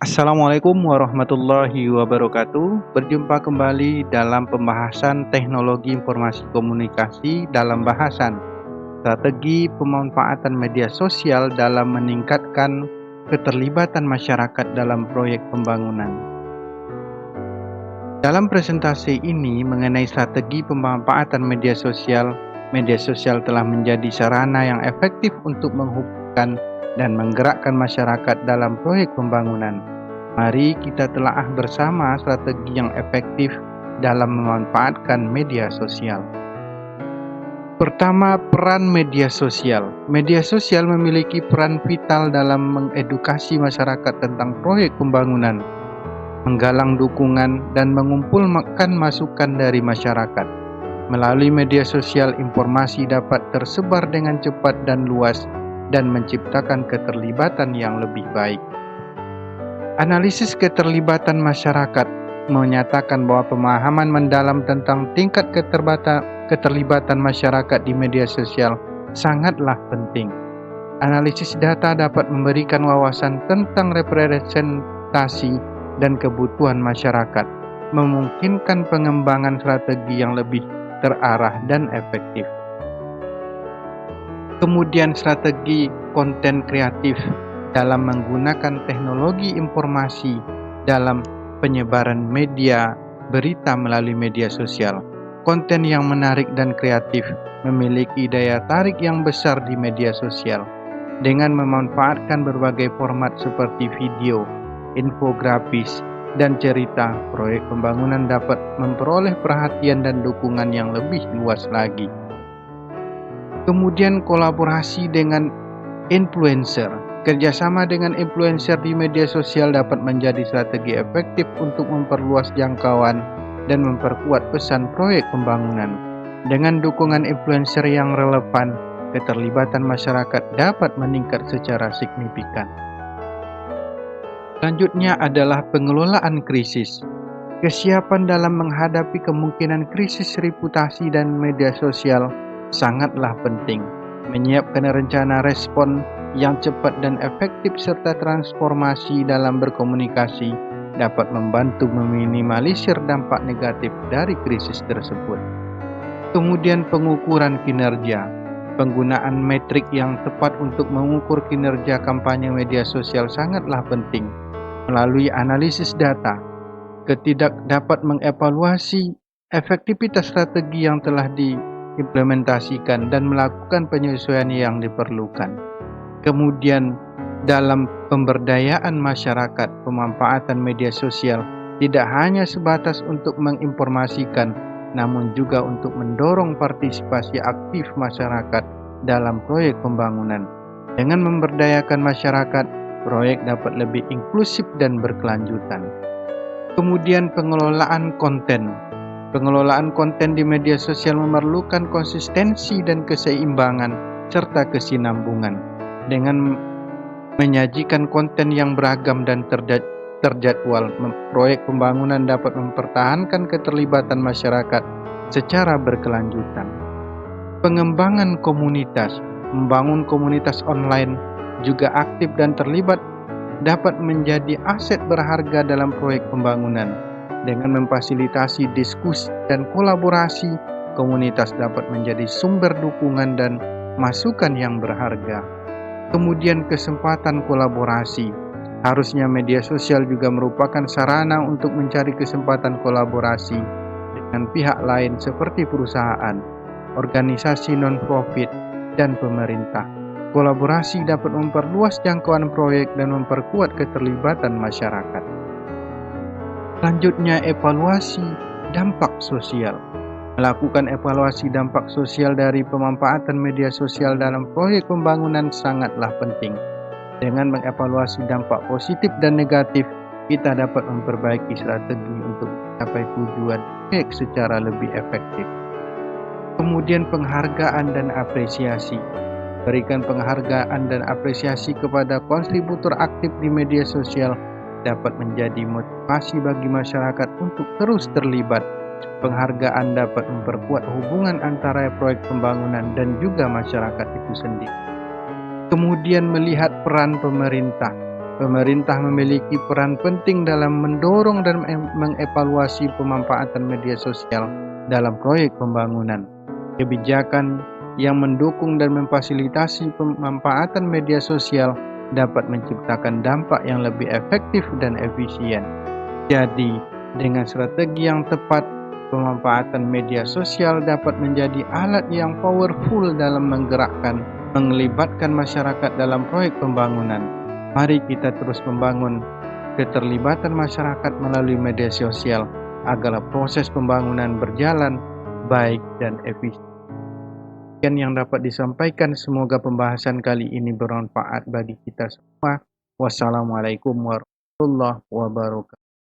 Assalamualaikum warahmatullahi wabarakatuh. Berjumpa kembali dalam pembahasan teknologi informasi komunikasi dalam bahasan strategi pemanfaatan media sosial dalam meningkatkan keterlibatan masyarakat dalam proyek pembangunan. Dalam presentasi ini mengenai strategi pemanfaatan media sosial telah menjadi sarana yang efektif untuk menghubungkan dan menggerakkan masyarakat dalam proyek pembangunan. Mari kita telaah bersama strategi yang efektif dalam memanfaatkan media sosial. Pertama, peran media sosial. Media sosial memiliki peran vital dalam mengedukasi masyarakat tentang proyek pembangunan, menggalang dukungan, dan mengumpulkan masukan dari masyarakat. Melalui media sosial, informasi dapat tersebar dengan cepat dan luas dan menciptakan keterlibatan yang lebih baik. Analisis keterlibatan masyarakat menyatakan bahwa pemahaman mendalam tentang tingkat keterlibatan masyarakat di media sosial sangatlah penting. Analisis data dapat memberikan wawasan tentang representasi dan kebutuhan masyarakat, memungkinkan pengembangan strategi yang lebih terarah dan efektif. Kemudian strategi konten kreatif dalam menggunakan teknologi informasi dalam penyebaran media berita melalui media sosial. Konten yang menarik dan kreatif memiliki daya tarik yang besar di media sosial. Dengan memanfaatkan berbagai format seperti video, infografis, dan cerita, proyek pembangunan dapat memperoleh perhatian dan dukungan yang lebih luas lagi. Kemudian kolaborasi dengan influencer. Kerjasama dengan influencer di media sosial dapat menjadi strategi efektif untuk memperluas jangkauan dan memperkuat pesan proyek pembangunan. Dengan dukungan influencer yang relevan, keterlibatan masyarakat dapat meningkat secara signifikan. Selanjutnya adalah pengelolaan krisis. Kesiapan dalam menghadapi kemungkinan krisis reputasi dan media sosial sangatlah penting. Menyiapkan rencana respon yang cepat dan efektif serta transformasi dalam berkomunikasi dapat membantu meminimalisir dampak negatif dari krisis tersebut. Kemudian pengukuran kinerja. Penggunaan metrik yang tepat untuk mengukur kinerja kampanye media sosial sangatlah penting. Melalui analisis data, dapat mengevaluasi efektivitas strategi yang telah diimplementasikan dan melakukan penyesuaian yang diperlukan. Kemudian dalam pemberdayaan masyarakat, pemanfaatan media sosial tidak hanya sebatas untuk menginformasikan, namun juga untuk mendorong partisipasi aktif masyarakat dalam proyek pembangunan. Dengan memberdayakan masyarakat, proyek dapat lebih inklusif dan berkelanjutan. Kemudian pengelolaan konten. Pengelolaan konten di media sosial memerlukan konsistensi dan keseimbangan serta kesinambungan. Dengan menyajikan konten yang beragam dan terjadwal, proyek pembangunan dapat mempertahankan keterlibatan masyarakat secara berkelanjutan. Pengembangan komunitas. Membangun komunitas online juga aktif dan terlibat dapat menjadi aset berharga dalam proyek pembangunan. Dengan memfasilitasi diskusi dan kolaborasi, komunitas dapat menjadi sumber dukungan dan masukan yang berharga. Kemudian kesempatan kolaborasi. Harusnya media sosial juga merupakan sarana untuk mencari kesempatan kolaborasi dengan pihak lain seperti perusahaan, organisasi non-profit, dan pemerintah. Kolaborasi dapat memperluas jangkauan proyek dan memperkuat keterlibatan masyarakat. Selanjutnya, evaluasi dampak sosial. Melakukan evaluasi dampak sosial dari pemanfaatan media sosial dalam proyek pembangunan sangatlah penting. Dengan mengevaluasi dampak positif dan negatif, kita dapat memperbaiki strategi untuk mencapai tujuan proyek secara lebih efektif. Kemudian penghargaan dan apresiasi. Berikan penghargaan dan apresiasi kepada kontributor aktif di media sosial dapat menjadi motivasi bagi masyarakat untuk terus terlibat. Penghargaan dapat memperkuat hubungan antara proyek pembangunan dan juga masyarakat itu sendiri. Kemudian melihat peran pemerintah. Pemerintah memiliki peran penting dalam mendorong dan mengevaluasi pemanfaatan media sosial dalam proyek pembangunan. Kebijakan yang mendukung dan memfasilitasi pemanfaatan media sosial dapat menciptakan dampak yang lebih efektif dan efisien. Jadi, dengan strategi yang tepat, pemanfaatan media sosial dapat menjadi alat yang powerful dalam melibatkan masyarakat dalam proyek pembangunan. Mari kita terus membangun keterlibatan masyarakat melalui media sosial agar proses pembangunan berjalan baik dan efisien. Yang dapat disampaikan, semoga pembahasan kali ini bermanfaat bagi kita semua. Wassalamualaikum warahmatullahi wabarakatuh.